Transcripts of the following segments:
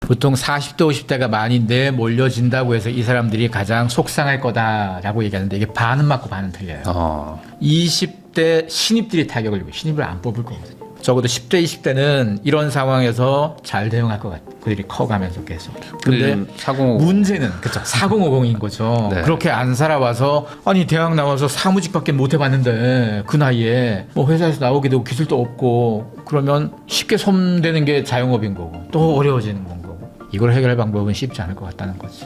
보통 40대, 50대가 많이 내몰려진다고 해서 이 사람들이 가장 속상할 거다라고 얘기하는데 이게 반은 맞고 반은 틀려요. 20대 신입들이 타격을 입고 신입을 안 뽑을 거거든요. 적어도 10대, 20대는 이런 상황에서 잘 대응할 것 같아요. 그들이 커가면서 계속. 근데 4050. 문제는 그쵸 4050인 거죠. 네. 그렇게 안 살아와서 아니 대학 나와서 사무직밖에 못 해봤는데 그 나이에 뭐 회사에서 나오기도 기술도 없고 그러면 쉽게 손대는 게 자영업인 거고 또 어려워지는 건 거고 이걸 해결할 방법은 쉽지 않을 것 같다는 거지.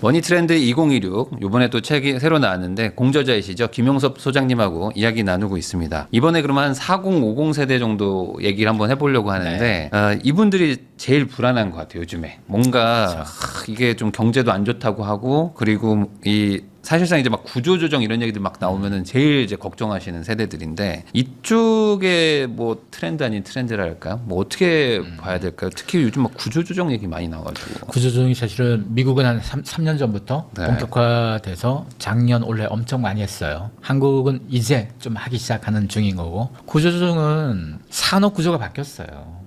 머니트렌드 2016 이번에 또 책이 새로 나왔는데 공저자이시죠 김용섭 소장님하고 이야기 나누고 있습니다. 이번에 그러면 한 4050 세대 정도 얘기를 한번 해보려고 하는데 이분들이 제일 불안한 것 같아요. 요즘에 뭔가 이게 좀 경제도 안 좋다고 하고 그리고 이 사실상 이제 막 구조조정 이런 얘기들 막 나오면은 제일 이제 걱정하시는 세대들인데 이쪽에 뭐 트렌드 아닌 트렌드랄까요? 뭐 어떻게 봐야 될까요? 특히 요즘 막 구조조정 얘기 많이 나와가지고. 구조조정이 사실은 미국은 한 3년 전부터 네. 본격화돼서 작년 올해 엄청 많이 했어요. 한국은 이제 좀 하기 시작하는 중인 거고 구조조정은 산업 구조가 바뀌었어요.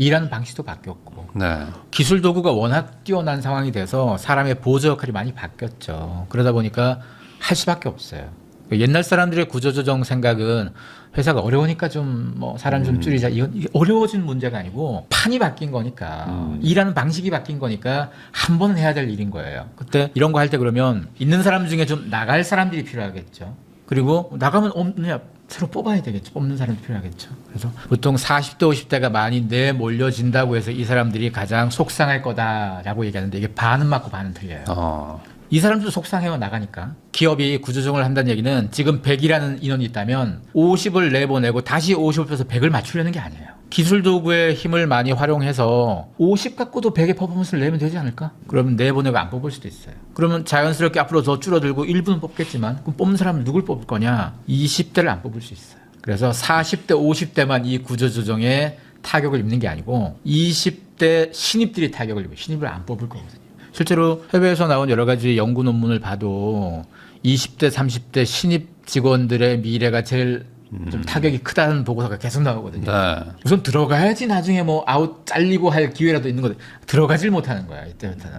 일하는 방식도 바뀌었고 네. 기술 도구가 워낙 뛰어난 상황이 돼서 사람의 보조 역할이 많이 바뀌었죠. 그러다 보니까 할 수밖에 없어요. 옛날 사람들의 구조조정 생각은 회사가 어려우니까 좀 뭐 사람 좀 줄이자. 이게 어려워진 문제가 아니고 판이 바뀐 거니까 일하는 방식이 바뀐 거니까 한 번은 해야 될 일인 거예요. 그때 이런 거 할 때 그러면 있는 사람 중에 좀 나갈 사람들이 필요하겠죠. 그리고 나가면 없느냐 새로 뽑아야 되겠죠. 뽑는 사람이 필요하겠죠. 그래서 보통 40대, 50대가 많이 내몰려진다고 해서 이 사람들이 가장 속상할 거다라고 얘기하는데 이게 반은 맞고 반은 틀려요. 이 사람도 속상해요. 나가니까. 기업이 구조조정을 한다는 얘기는 지금 100이라는 인원이 있다면 50을 내보내고 다시 50을 빼서 100을 맞추려는 게 아니에요. 기술 도구의 힘을 많이 활용해서 50 갖고도 100의 퍼포먼스를 내면 되지 않을까? 그러면 내보내고 안 뽑을 수도 있어요. 그러면 자연스럽게 앞으로 더 줄어들고 1부는 뽑겠지만 그럼 뽑는 사람은 누굴 뽑을 거냐? 20대를 안 뽑을 수 있어요. 그래서 40대, 50대만 이 구조조정에 타격을 입는 게 아니고 20대 신입들이 타격을 입고 신입을 안 뽑을 거거든요. 실제로 해외에서 나온 여러 가지 연구 논문을 봐도 20대, 30대 신입 직원들의 미래가 제일 좀 타격이 크다는 보고서가 계속 나오거든요. 네. 우선 들어가야지 나중에 뭐 아웃 잘리고 할 기회라도 있는 거데 들어가질 못하는 거야 이때부터는.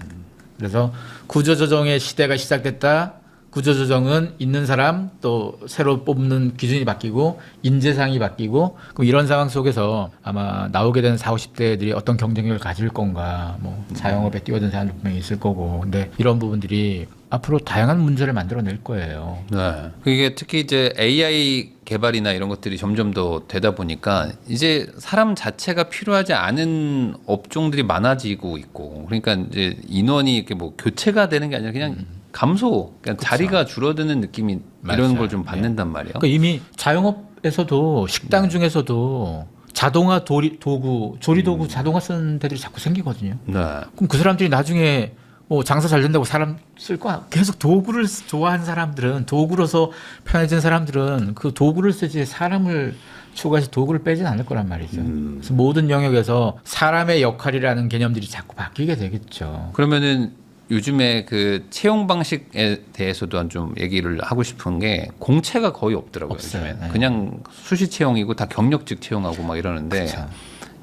그래서 구조조정의 시대가 시작됐다. 구조조정은 있는 사람 또 새로 뽑는 기준이 바뀌고 인재상이 바뀌고 그럼 이런 상황 속에서 아마 나오게 되는 40, 50대들이 어떤 경쟁력을 가질 건가 뭐 자영업에 뛰어든 사람도 분명히 있을 거고 근데 이런 부분들이 앞으로 다양한 문제를 만들어낼 거예요. 네. 그게 특히 이제 AI 개발이나 이런 것들이 점점 더 되다 보니까 이제 사람 자체가 필요하지 않은 업종들이 많아지고 있고 그러니까 이제 인원이 이렇게 뭐 교체가 되는 게 아니라 그냥 감소, 그러니까 그쵸. 자리가 줄어드는 느낌이 맞아요. 이런 걸 좀 받는단 말이에요. 그러니까 이미 자영업에서도 식당 중에서도 자동화 도구, 조리도구 자동화 쓰는 데들이 자꾸 생기거든요. 네. 그럼 그 사람들이 나중에 뭐 장사 잘 된다고 사람 쓸 거야. 계속 도구를 좋아하는 사람들은 도구로서 편해진 사람들은 그 도구를 쓰지 사람을 추가해서 도구를 빼진 않을 거란 말이죠. 그래서 모든 영역에서 사람의 역할이라는 개념들이 자꾸 바뀌게 되겠죠. 그러면은 요즘에 그 채용 방식에 대해서도 좀 얘기를 하고 싶은 게 공채가 거의 없더라고요. 없어요. 요즘에. 네. 그냥 수시 채용이고 다 경력직 채용하고 막 이러는데 그쵸.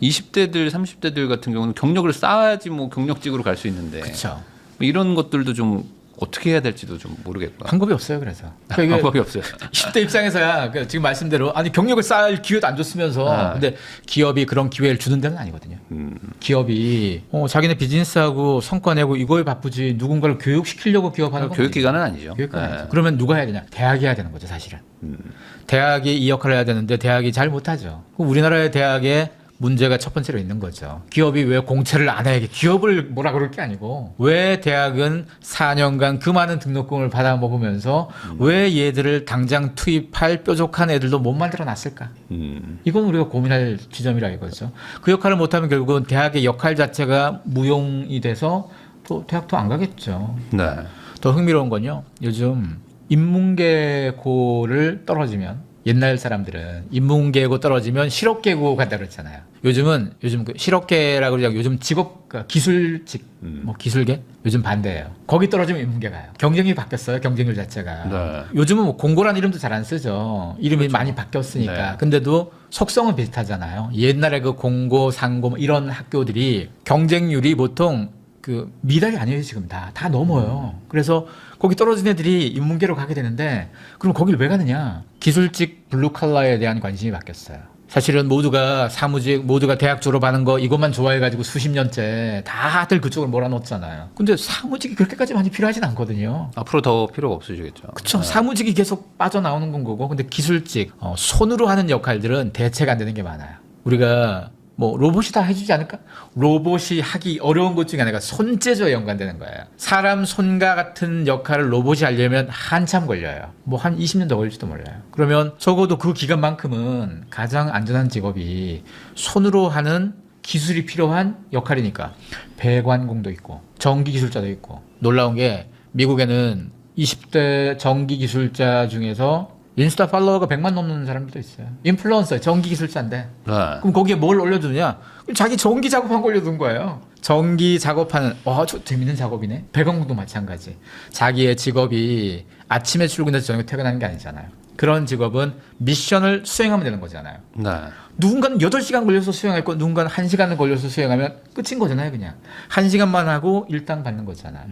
20대들, 30대들 같은 경우는 경력을 쌓아야지 뭐 경력직으로 갈 수 있는데 그렇죠. 뭐 이런 것들도 좀 어떻게 해야 될지도 좀 모르겠고요. 방법이 없어요. 그래서 그러니까 방법이 없어요. 10대 입장에서야 지금 말씀대로 아니 경력을 쌓을 기회도 안 줬으면서 근데 기업이 그런 기회를 주는 데는 아니거든요. 기업이 자기네 비즈니스하고 성과 내고 이거에 바쁘지 누군가를 교육시키려고 기업하는 건 교육기관은 아니죠. 교육기관 네. 아니죠. 그러면 누가 해야 되냐? 대학이 해야 되는 거죠, 사실은. 대학이 이 역할을 해야 되는데 대학이 잘 못하죠. 그럼 우리나라의 대학에 문제가 첫 번째로 있는 거죠. 기업이 왜 공채를 안 해? 기업을 뭐라 그럴 게 아니고 왜 대학은 4년간 그 많은 등록금을 받아 먹으면서 왜 얘들을 당장 투입할 뾰족한 애들도 못 만들어 놨을까? 이건 우리가 고민할 지점이라 이거죠. 그 역할을 못하면 결국은 대학의 역할 자체가 무용이 돼서 또 대학도 안 가겠죠. 더 흥미로운 건요. 요즘 인문계고를 떨어지면 옛날 사람들은 인문계고 떨어지면 실업계고 간다 그랬잖아요. 요즘 그 실업계라고 그러죠. 요즘 직업 그러니까 기술직 뭐 기술계 요즘 반대예요. 거기 떨어지면 인문계 가요. 경쟁이 바뀌었어요. 경쟁률 자체가. 네. 요즘은 뭐 공고란 이름도 잘 안 쓰죠. 이름이 많이 바뀌었으니까. 네. 근데도 속성은 비슷하잖아요. 옛날에 그 공고, 상고 뭐 이런 학교들이 경쟁률이 보통 그 미달이 아니에요. 지금 다 넘어요. 그래서 거기 떨어진 애들이 인문계로 가게 되는데 그럼 거기를 왜 가느냐? 기술직 블루칼라에 대한 관심이 바뀌었어요. 사실은 모두가 사무직, 모두가 대학 졸업하는 거 이것만 좋아해가지고 수십 년째 다들 그쪽으로 몰아넣었잖아요. 근데 사무직이 그렇게까지 많이 필요하진 않거든요. 앞으로 더 필요가 없어지겠죠. 그쵸. 사무직이 계속 빠져나오는 건 거고. 근데 기술직, 손으로 하는 역할들은 대체가 안 되는 게 많아요. 우리가 뭐 로봇이 다 해주지 않을까? 로봇이 하기 어려운 것 중에 하나가 손재주에 연관되는 거예요. 사람 손과 같은 역할을 로봇이 하려면 한참 걸려요. 뭐 한 20년 더 걸릴지도 몰라요. 그러면 적어도 그 기간만큼은 가장 안전한 직업이 손으로 하는 기술이 필요한 역할이니까 배관공도 있고 전기기술자도 있고 놀라운 게 미국에는 20대 전기기술자 중에서 인스타 팔로워가 100만 넘는 사람들도 있어요. 인플루언서, 전기기술자인데. 네. 그럼 거기에 뭘 올려두냐? 자기 전기 작업한 거 올려둔 거예요. 전기 작업하는, 저 재밌는 작업이네. 배관공도 마찬가지. 자기의 직업이 아침에 출근해서 저녁에 퇴근하는 게 아니잖아요. 그런 직업은 미션을 수행하면 되는 거잖아요. 네. 누군가는 8시간 걸려서 수행할 거, 누군가는 1시간을 걸려서 수행하면 끝인 거잖아요, 그냥. 1시간만 하고 일당 받는 거잖아요.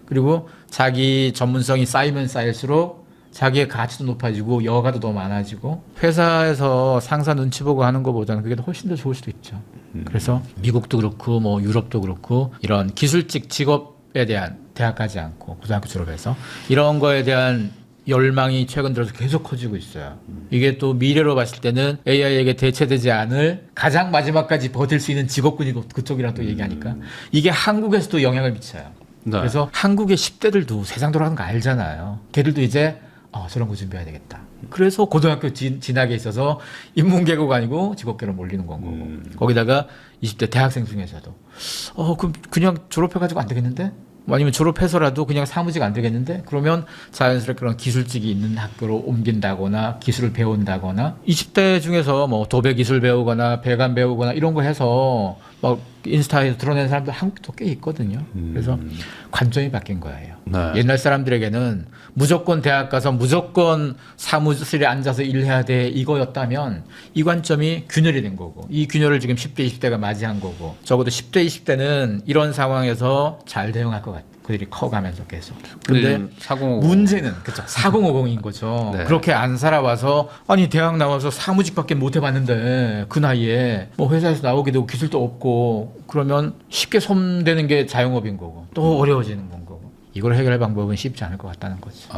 그리고 자기 전문성이 쌓이면 쌓일수록 자기의 가치도 높아지고 여가도 더 많아지고 회사에서 상사 눈치 보고 하는 것보다는 그게 훨씬 더 좋을 수도 있죠. 그래서 미국도 그렇고 뭐 유럽도 그렇고 이런 기술직 직업에 대한 대학 가지 않고 고등학교 졸업해서 이런 거에 대한 열망이 최근 들어서 계속 커지고 있어요. 이게 또 미래로 봤을 때는 AI에게 대체되지 않을 가장 마지막까지 버틸 수 있는 직업군이 그쪽이라 또 얘기하니까 이게 한국에서도 영향을 미쳐요. 네. 그래서 한국의 10대들도 세상 돌아가는 거 알잖아요. 걔들도 이제 저런 거 준비해야 되겠다. 그래서 고등학교 진학에 있어서 인문계고가 아니고 직업계로 몰리는 건 거고. 거기다가 20대 대학생 중에서도 그럼 그냥 졸업해가지고 안 되겠는데? 뭐 아니면 졸업해서라도 그냥 사무직 안 되겠는데? 그러면 자연스럽게 그런 기술직이 있는 학교로 옮긴다거나 기술을 배운다거나 20대 중에서 뭐 도배 기술 배우거나 배관 배우거나 이런 거 해서 막 인스타에 드러내는 사람들 한국도 꽤 있거든요. 그래서 관점이 바뀐 거예요. 네. 옛날 사람들에게는 무조건 대학 가서 무조건 사무실에 앉아서 일해야 돼 이거였다면 이 관점이 균열이 된 거고 이 균열을 지금 10대 20대가 맞이한 거고 적어도 10대 20대는 이런 상황에서 잘 대응할 것 같아요. 그들이 커가면서 계속. 근데 4050. 문제는 그쵸 4050인 거죠. 네. 그렇게 안 살아와서 아니 대학 나와서 사무직밖에 못 해봤는데 그 나이에 뭐 회사에서 나오게 되고 기술도 없고 그러면 쉽게 손대는 게 자영업인 거고 또 어려워지는 건 거고 이걸 해결할 방법은 쉽지 않을 것 같다는 거죠.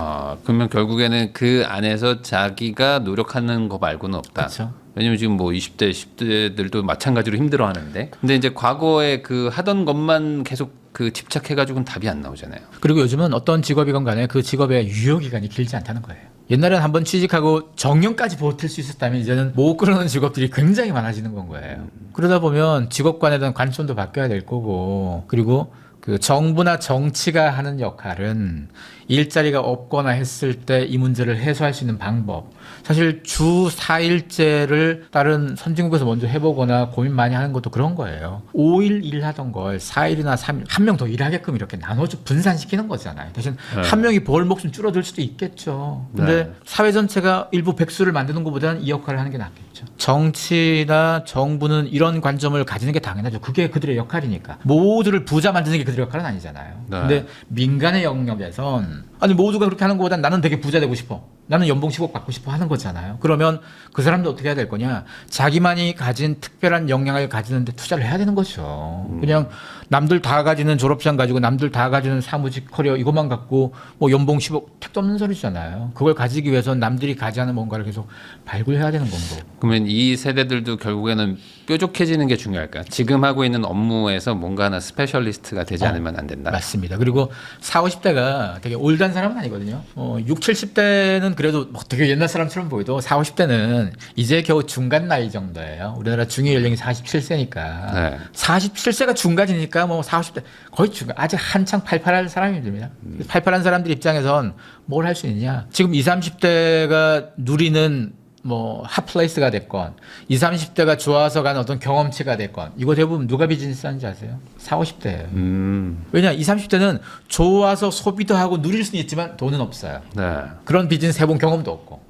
그러면 결국에는 그 안에서 자기가 노력하는 거 말고는 없다. 그렇죠. 왜냐면 지금 뭐 20대, 10대들도 마찬가지로 힘들어 하는데. 근데 이제 과거에 그 하던 것만 계속 그 집착해가지고는 답이 안 나오잖아요. 그리고 요즘은 어떤 직업이건 간에 그 직업의 유효기간이 길지 않다는 거예요. 옛날에는 한번 취직하고 정년까지 버틸 수 있었다면 이제는 못 그러는 직업들이 굉장히 많아지는 건 거예요. 그러다 보면 직업관에 대한 관점도 바뀌어야 될 거고 그리고 그 정부나 정치가 하는 역할은 일자리가 없거나 했을 때 이 문제를 해소할 수 있는 방법. 사실 주 4일제를 다른 선진국에서 먼저 해보거나 고민 많이 하는 것도 그런 거예요. 5일 일하던 걸 4일이나 3일, 한 명 더 일하게끔 이렇게 나눠서 분산시키는 거잖아요. 대신 한 명이 벌 몫은 줄어들 수도 있겠죠. 근데 네. 사회 전체가 일부 백수를 만드는 것보다는 이 역할을 하는 게 낫겠죠. 정치나 정부는 이런 관점을 가지는 게 당연하죠. 그게 그들의 역할이니까. 모두를 부자 만드는 게 그들의 역할은 아니잖아요. 네. 근데 민간의 영역에선 아니 모두가 그렇게 하는 것보단 나는 되게 부자 되고 싶어. 나는 연봉 10억 받고 싶어 하는 거잖아요. 그러면 그 사람도 어떻게 해야 될 거냐? 자기만이 가진 특별한 역량을 가지는데 투자를 해야 되는 거죠. 그냥 남들 다 가지는 졸업장 가지고 남들 다 가지는 사무직 커리어 이것만 갖고 뭐 연봉 10억 택도 없는 소리잖아요. 그걸 가지기 위해서는 남들이 가지 않은 뭔가를 계속 발굴해야 되는 건고. 그러면 이 세대들도 결국에는 뾰족해지는 게 중요할까? 지금 하고 있는 업무에서 뭔가 하나 스페셜리스트가 되지 않으면 안 된다. 맞습니다. 그리고 40, 50대가 되게 올드한 사람은 아니거든요. 60, 70대는 그래도 뭐 되게 옛날 사람처럼 보여도 40, 50대는 이제 겨우 중간 나이 정도예요. 우리나라 중위 연령이 47세니까. 네. 47세가 중간이니까 뭐 40, 50대 거의 중간. 아직 한창 팔팔할 사람이 됩니다. 팔팔한 사람들 입장에선 뭘 할 수 있냐. 지금 20, 30대가 누리는 뭐 핫플레이스가 됐건 20, 30대가 좋아서 간 어떤 경험치가 됐건 이거 대부분 누가 비즈니스 하는지 아세요? 40, 50대예요. 왜냐 20, 30대는 좋아서 소비도 하고 누릴 수는 있지만 돈은 없어요. 네. 그런 비즈니스 해본 경험도 없고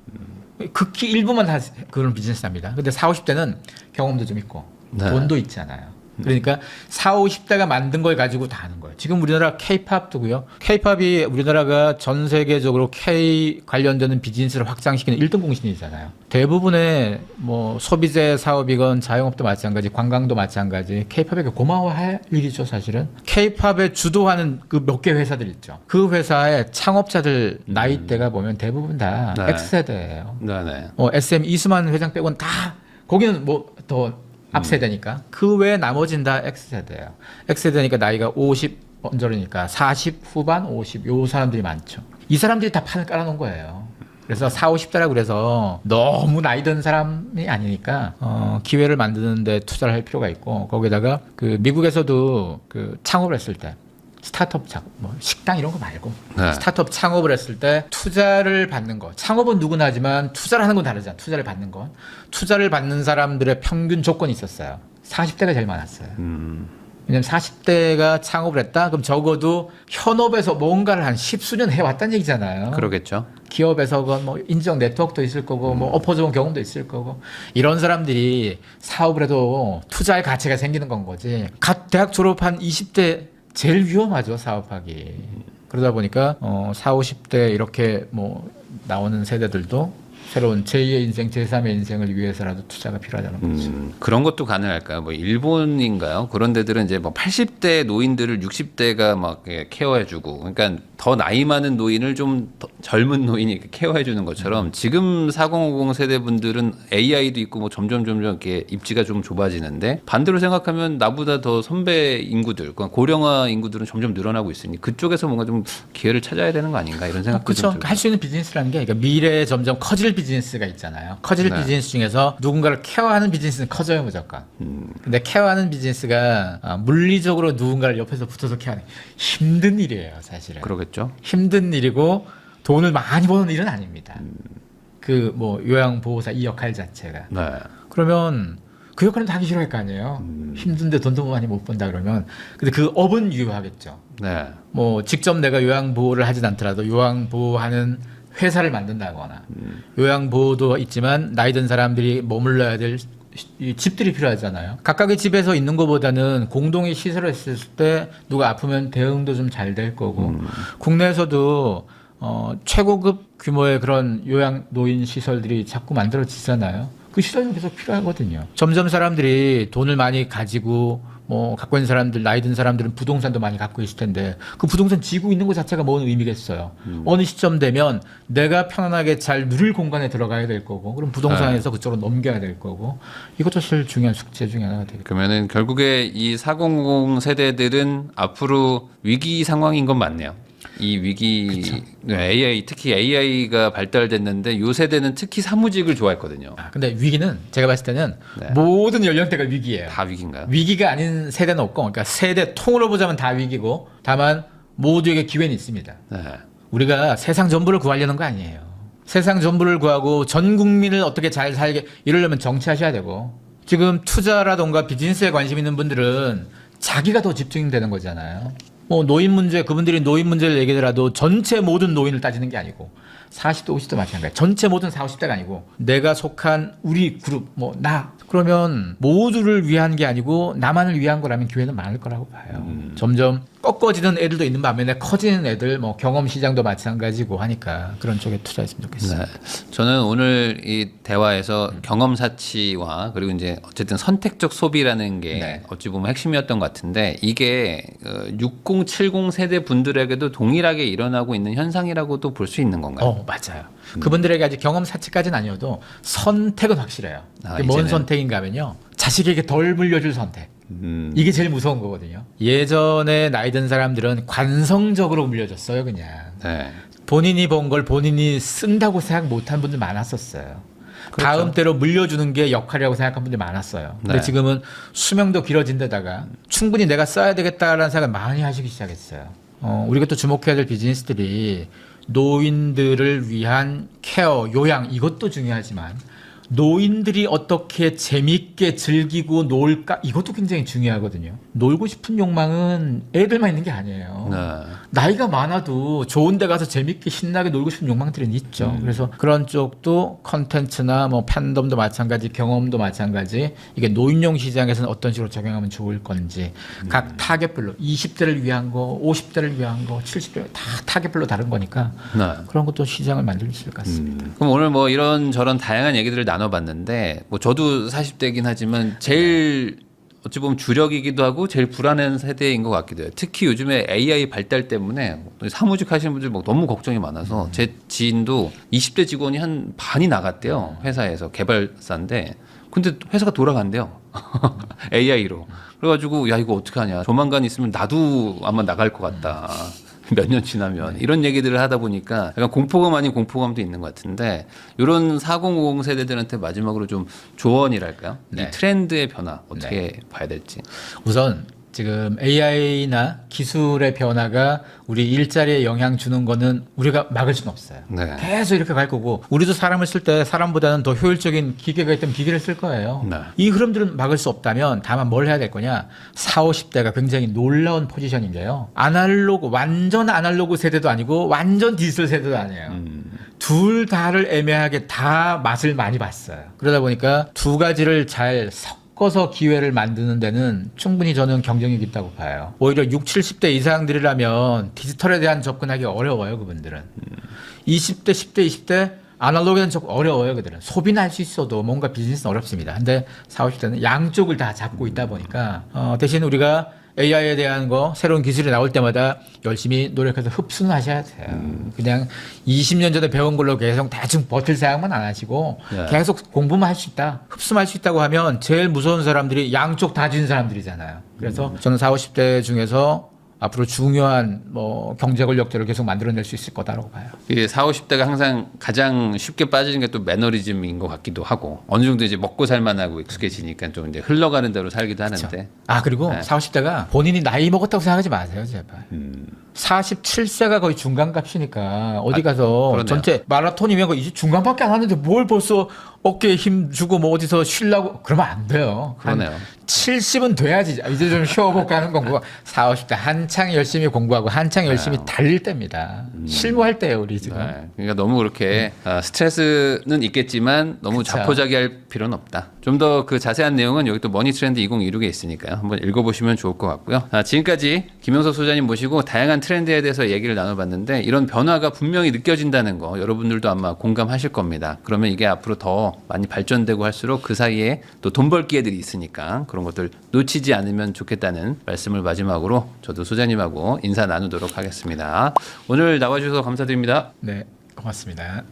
극히 일부만 다 그런 비즈니스 합니다. 근데 40, 50대는 경험도 좀 있고 네. 돈도 있잖아요. 그러니까 40, 50대가 만든 걸 가지고 다 하는 거예요. 지금 우리나라 K-팝도고요. K-팝이 우리나라가 전 세계적으로 K 관련되는 비즈니스를 확장시키는 1등 공신이잖아요. 대부분의 뭐 소비재 사업이건 자영업도 마찬가지, 관광도 마찬가지. K-팝에게 고마워할 일이죠, 사실은. K-팝에 주도하는 그 몇 개 회사들 있죠. 그 회사의 창업자들 나이대가 보면 대부분 다 네. X세대예요. 네네. SM 이수만 회장 빼고는 다 거기는 뭐 더 앞세대니까 그 외에 나머지는 다 X세대예요. X세대니까 나이가 50 언저리니까 40 후반 50 요 사람들이 많죠. 이 사람들이 다 판을 깔아놓은 거예요. 그래서 40, 50대라 그래서 너무 나이 든 사람이 아니니까 기회를 만드는데 투자를 할 필요가 있고 거기다가 그 미국에서도 그 창업을 했을 때 스타트업 창업, 뭐 식당 이런 거 말고 네. 스타트업 창업을 했을 때 투자를 받는 거. 창업은 누구나 하지만 투자를 하는 건 다르잖아. 투자를 받는 건. 투자를 받는 사람들의 평균 조건이 있었어요. 40대가 제일 많았어요. 왜냐면 40대가 창업을 했다? 그럼 적어도 현업에서 뭔가를 한 10수년 해왔다는 얘기잖아요. 그러겠죠. 기업에서건 뭐 인정 네트워크도 있을 거고 뭐 엎어 좋은 경험도 있을 거고 이런 사람들이 사업을 해도 투자할 가치가 생기는 건 거지. 갓 대학 졸업한 20대 제일 위험하죠, 사업하기. 그러다 보니까 40, 50대 이렇게 뭐 나오는 세대들도 새로운 제2의 인생, 제3의 인생을 위해서라도 투자가 필요하다는 거죠. 그런 것도 가능할까요? 뭐 일본인가요? 그런 데들은 이제 뭐 80대 노인들을 60대가 막 이렇게 케어해주고, 그러니까 더 나이 많은 노인을 좀 더 젊은 노인이 이렇게 케어해주는 것처럼 지금 4050 세대 분들은 AI도 있고 뭐 점점 이렇게 입지가 좀 좁아지는데 반대로 생각하면 나보다 더 선배 인구들, 그러니까 고령화 인구들은 점점 늘어나고 있으니 그쪽에서 뭔가 좀 기회를 찾아야 되는 거 아닌가 이런 생각도 좀 그렇죠. 할 수 있는 비즈니스라는 게 그러니까 미래에 점점 커질 비즈니스가 있잖아요. 커질 네. 비즈니스 중에서 누군가를 케어하는 비즈니스는 커져요, 무조건. 근데 케어하는 비즈니스가 물리적으로 누군가를 옆에서 붙어서 케어하는 힘든 일이에요, 사실은. 그러겠죠. 힘든 일이고 돈을 많이 버는 일은 아닙니다. 그 뭐 요양보호사 이 역할 자체가. 네. 그러면 그 역할은 다 하기 싫어할 거 아니에요. 힘든데 돈도 많이 못 번다 그러면. 근데 그 업은 유효하겠죠. 네. 뭐 직접 내가 요양보호를 하진 않더라도 요양보호하는 회사를 만든다거나 요양보호도 있지만 나이 든 사람들이 머물러야 될 이 집들이 필요하잖아요. 각각의 집에서 있는 것보다는 공동의 시설을 했을 때 누가 아프면 대응도 좀 잘 될 거고 국내에서도 최고급 규모의 그런 요양 노인 시설들이 자꾸 만들어지잖아요. 그 시설이 계속 필요하거든요. 점점 사람들이 돈을 많이 가지고 뭐 갖고 있는 사람들, 나이 든 사람들은 부동산도 많이 갖고 있을 텐데 그 부동산 지고 있는 것 자체가 뭔 의미겠어요. 어느 시점 되면 내가 편안하게 잘 누릴 공간에 들어가야 될 거고 그럼 부동산에서 그쪽으로 넘겨야 될 거고 이것도 제일 중요한 숙제 중에 하나가 되겠죠. 그러면은 결국에 이 4050 세대들은 앞으로 위기 상황인 건 맞네요. 이 위기 AI 특히 AI가 발달됐는데 요 세대는 특히 사무직을 좋아했거든요. 근데 위기는 제가 봤을 때는 네. 모든 연령대가 위기예요. 다 위기인가요? 위기가 아닌 세대는 없고 그러니까 세대 통으로 보자면 다 위기고 다만 모두에게 기회는 있습니다. 네. 우리가 세상 전부를 구하려는 거 아니에요. 세상 전부를 구하고 전 국민을 어떻게 잘 살게 이러려면 정치하셔야 되고 지금 투자라던가 비즈니스에 관심 있는 분들은 자기가 더 집중되는 거잖아요. 뭐 노인 문제 그분들이 노인 문제를 얘기하더라도 전체 모든 노인을 따지는 게 아니고 40대 50대 마찬가지예요. 전체 모든 40, 50대가 아니고 내가 속한 우리 그룹 뭐 나 그러면 모두를 위한 게 아니고 나만을 위한 거라면 기회는 많을 거라고 봐요. 점점 꺾어지는 애들도 있는 반면에 커지는 애들 뭐 경험 시장도 마찬가지고 하니까 그런 쪽에 투자했으면 좋겠어요. 네. 저는 오늘 이 대화에서 경험 사치와 그리고 이제 어쨌든 선택적 소비라는 게 네. 어찌 보면 핵심이었던 것 같은데 이게 60, 70 세대 분들에게도 동일하게 일어나고 있는 현상이라고도 볼 수 있는 건가요? 맞아요. 그분들에게 아직 경험 사치까지는 아니어도 선택은 확실해요. 아, 뭔 이제는. 선택인가 하면요. 자식에게 덜 물려줄 선택. 이게 제일 무서운 거거든요. 예전에 나이 든 사람들은 관성적으로 물려줬어요, 그냥. 네. 본인이 번 걸 본인이 쓴다고 생각 못한 분들 많았었어요. 그렇죠. 다음 때로 물려주는 게 역할이라고 생각한 분들 많았어요. 근데 네. 지금은 수명도 길어진 데다가 충분히 내가 써야 되겠다라는 생각을 많이 하시기 시작했어요. 우리가 또 주목해야 될 비즈니스들이 노인들을 위한 케어, 요양 이것도 중요하지만 노인들이 어떻게 재밌게 즐기고 놀까 이것도 굉장히 중요하거든요. 놀고 싶은 욕망은 애들만 있는 게 아니에요. 네. 나이가 많아도 좋은 데 가서 재밌게 신나게 놀고 싶은 욕망들은 있죠. 그래서 그런 쪽도 컨텐츠나 뭐 팬덤도 마찬가지, 경험도 마찬가지, 이게 노인용 시장에서는 어떤 식으로 적용하면 좋을 건지 각 타겟별로 20대를 위한 거, 50대를 위한 거, 70대 다 타겟별로 다른 거니까 네. 그런 것도 시장을 만들 수 있을 것 같습니다. 그럼 오늘 뭐 이런 저런 다양한 얘기들을 나눠봤는데 뭐 저도 40대긴 하지만 제일 어찌 보면 주력이기도 하고 제일 불안한 세대인 것 같기도 해요. 특히 요즘에 AI 발달 때문에 사무직 하시는 분들 뭐 너무 걱정이 많아서 제 지인도 20대 직원이 한 반이 나갔대요. 회사에서 개발사인데 근데 회사가 돌아간대요. AI로. 그래가지고 야 이거 어떡하냐. 조만간 있으면 나도 아마 나갈 것 같다. 몇 년 지나면 이런 얘기들을 하다 보니까 약간 공포감 아닌 공포감도 있는 것 같은데 이런 4050 세대들한테 마지막으로 좀 조언이랄까요? 네. 이 트렌드의 변화 어떻게 봐야 될지. 우선 지금 AI나 기술의 변화가 우리 일자리에 영향 주는 거는 우리가 막을 수는 없어요. 네. 계속 이렇게 갈 거고 우리도 사람을 쓸 때 사람보다는 더 효율적인 기계가 있다면 기계를 쓸 거예요. 네. 이 흐름들은 막을 수 없다면 다만 뭘 해야 될 거냐. 40, 50대가 굉장히 놀라운 포지션인데요. 아날로그 완전 아날로그 세대도 아니고 완전 디지털 세대도 아니에요. 둘 다를 애매하게 다 맛을 많이 봤어요. 그러다 보니까 두 가지를 잘 섞어서 기회를 만드는 데는 충분히 저는 경쟁력이 있다고 봐요. 오히려 60, 70대 이상들이라면 디지털에 대한 접근하기 어려워요, 그분들은. 20대, 10대, 20대 아날로그는 좀 어려워요, 그들은. 소비는 할 수 있어도 뭔가 비즈니스는 어렵습니다. 근데 40, 50대는 양쪽을 다 잡고 있다 보니까 대신 우리가 AI에 대한 거 새로운 기술이 나올 때마다 열심히 노력해서 흡수는 하셔야 돼요. 그냥 20년 전에 배운 걸로 계속 대충 버틸 생각만 안 하시고 네. 계속 공부만 할 수 있다. 흡수할 수 있다고 하면 제일 무서운 사람들이 양쪽 다 진 사람들이잖아요. 그래서 저는 40, 50대 중에서 앞으로 중요한 뭐 경제 권력들을 계속 만들어낼 수 있을 거다라고 봐요. 이게 40, 50대가 항상 가장 쉽게 빠지는 게 또 매너리즘인 것 같기도 하고 어느 정도 이제 먹고 살만하고 익숙해지니까 좀 이제 흘러가는 대로 살기도 하는데. 아 그리고 네. 40, 50대가 본인이 나이 먹었다고 생각하지 마세요, 제발. 47세가 거의 중간값이니까 어디 가서 그러네요. 전체 마라톤이면 거의 중간밖에 안 하는데 뭘 벌써 어깨에 힘 주고 뭐 어디서 쉬려고 그러면 안 돼요. 그러네요. 70은 돼야지 이제 좀 쉬어볼까 하는 공부가 40, 50대 한창 열심히 공부하고 한창 열심히 달릴 때입니다. 실무할 때예요, 우리 지금. 네. 그러니까 너무 그렇게 스트레스는 있겠지만 너무 그쵸. 자포자기할 필요는 없다. 좀 더 그 자세한 내용은 여기 또 머니트렌드 2026에 있으니까요. 한번 읽어보시면 좋을 것 같고요. 지금까지 김영석 소장님 모시고 다양한 트렌드에 대해서 얘기를 나눠봤는데 이런 변화가 분명히 느껴진다는 거 여러분들도 아마 공감하실 겁니다. 그러면 이게 앞으로 더 많이 발전되고 할수록 그 사이에 또 돈 벌 기회들이 있으니까 그런 것들 놓치지 않으면 좋겠다는 말씀을 마지막으로 저도 소장님하고 인사 나누도록 하겠습니다. 오늘 나와주셔서 감사드립니다. 네, 고맙습니다.